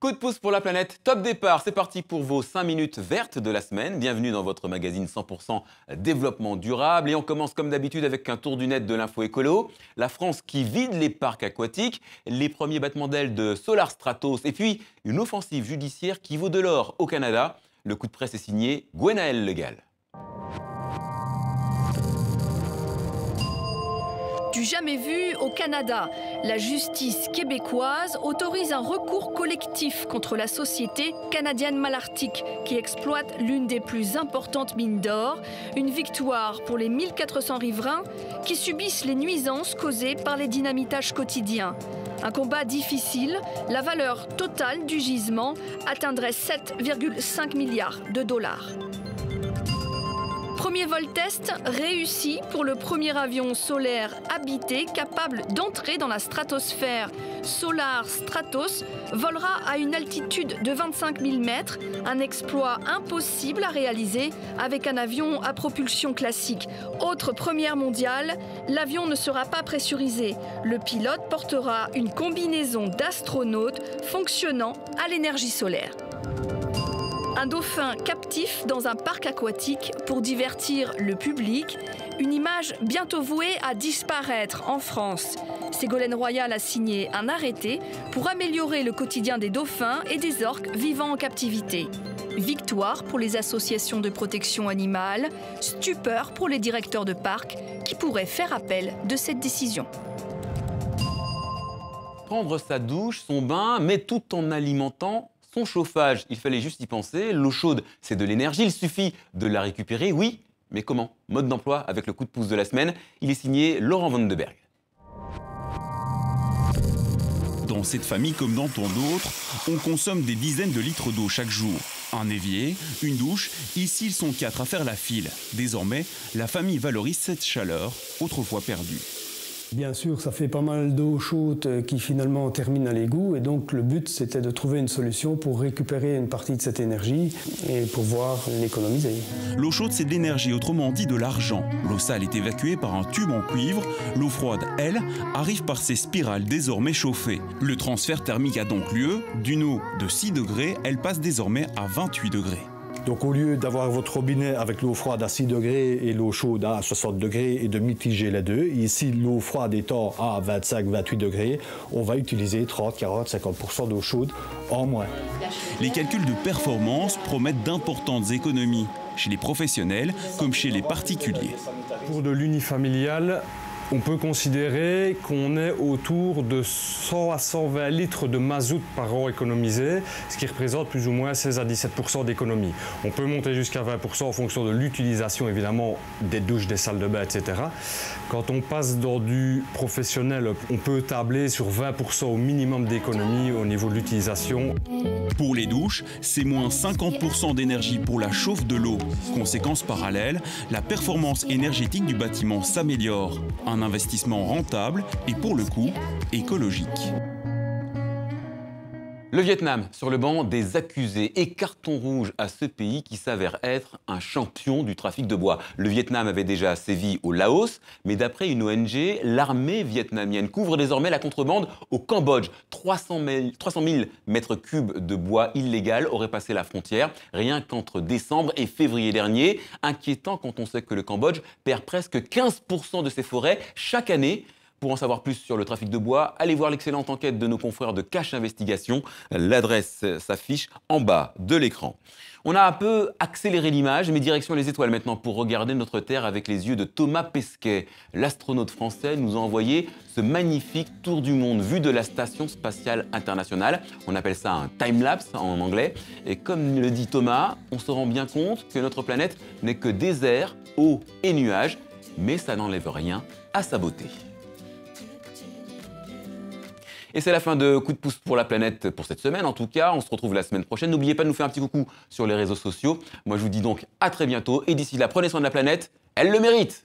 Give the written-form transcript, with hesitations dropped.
Coup de pouce pour la planète, top départ, c'est parti pour vos 5 minutes vertes de la semaine. Bienvenue dans votre magazine 100% développement durable. Et on commence comme d'habitude avec un tour du net de l'info écolo. La France qui vide les parcs aquatiques, les premiers battements d'ailes de Solar Stratos et puis une offensive judiciaire qui vaut de l'or au Canada. Le coup de presse est signé Gwenaëlle Legal. Du jamais vu au Canada, la justice québécoise autorise un recours collectif contre la société canadienne Malartic qui exploite l'une des plus importantes mines d'or. Une victoire pour les 1400 riverains qui subissent les nuisances causées par les dynamitages quotidiens. Un combat difficile, la valeur totale du gisement atteindrait 7,5 milliards de dollars. Premier vol test réussi pour le premier avion solaire habité capable d'entrer dans la stratosphère. Solar Stratos volera à une altitude de 25 000 mètres, un exploit impossible à réaliser avec un avion à propulsion classique. Autre première mondiale, l'avion ne sera pas pressurisé. Le pilote portera une combinaison d'astronautes fonctionnant à l'énergie solaire. Un dauphin captif dans un parc aquatique pour divertir le public. Une image bientôt vouée à disparaître en France. Ségolène Royal a signé un arrêté pour améliorer le quotidien des dauphins et des orques vivant en captivité. Victoire pour les associations de protection animale, stupeur pour les directeurs de parcs qui pourraient faire appel de cette décision. Prendre sa douche, son bain, mais tout en alimentant son chauffage, il fallait juste y penser. L'eau chaude, c'est de l'énergie, il suffit de la récupérer, oui, mais comment? Mode d'emploi avec le coup de pouce de la semaine. Il est signé Laurent Vandenberg. Dans cette famille comme dans tant d'autres, on consomme des dizaines de litres d'eau chaque jour. Un évier, une douche, ici ils sont 4 à faire la file. Désormais, la famille valorise cette chaleur, autrefois perdue. Bien sûr, ça fait pas mal d'eau chaude qui finalement termine à l'égout et donc le but c'était de trouver une solution pour récupérer une partie de cette énergie et pouvoir l'économiser. L'eau chaude c'est de l'énergie, autrement dit de l'argent. L'eau sale est évacuée par un tube en cuivre, l'eau froide, elle, arrive par ces spirales désormais chauffées. Le transfert thermique a donc lieu, d'une eau de 6 degrés, elle passe désormais à 28 degrés. Donc au lieu d'avoir votre robinet avec l'eau froide à 6 degrés et l'eau chaude à 60 degrés et de mitiger les deux, ici l'eau froide étant à 25-28 degrés, on va utiliser 30, 40, 50% d'eau chaude en moins. Les calculs de performance promettent d'importantes économies, chez les professionnels comme chez les particuliers. Pour de l'unifamilial, on peut considérer qu'on est autour de 100 à 120 litres de mazout par an économisé, ce qui représente plus ou moins 16 à 17% d'économie. On peut monter jusqu'à 20% en fonction de l'utilisation évidemment des douches, des salles de bain, etc. Quand on passe dans du professionnel, on peut tabler sur 20% au minimum d'économie au niveau de l'utilisation. Pour les douches, c'est moins 50% d'énergie pour la chauffe de l'eau. Conséquence parallèle, la performance énergétique du bâtiment s'améliore. Un investissement rentable et pour le coup, écologique. Le Vietnam sur le banc des accusés et carton rouge à ce pays qui s'avère être un champion du trafic de bois. Le Vietnam avait déjà sévi au Laos, mais d'après une ONG, l'armée vietnamienne couvre désormais la contrebande au Cambodge. 300 000 mètres cubes de bois illégal auraient passé la frontière, rien qu'entre décembre et février dernier. Inquiétant quand on sait que le Cambodge perd presque 15% de ses forêts chaque année. Pour en savoir plus sur le trafic de bois, allez voir l'excellente enquête de nos confrères de Cache Investigation. L'adresse s'affiche en bas de l'écran. On a un peu accéléré l'image, mais direction les étoiles maintenant pour regarder notre Terre avec les yeux de Thomas Pesquet. L'astronaute français nous a envoyé ce magnifique tour du monde vu de la Station Spatiale Internationale. On appelle ça un time-lapse en anglais. Et comme le dit Thomas, on se rend bien compte que notre planète n'est que désert, eau et nuages, mais ça n'enlève rien à sa beauté. Et c'est la fin de Coup de pouce pour la planète pour cette semaine. En tout cas, on se retrouve la semaine prochaine. N'oubliez pas de nous faire un petit coucou sur les réseaux sociaux. Moi, je vous dis donc à très bientôt. Et d'ici là, prenez soin de la planète. Elle le mérite.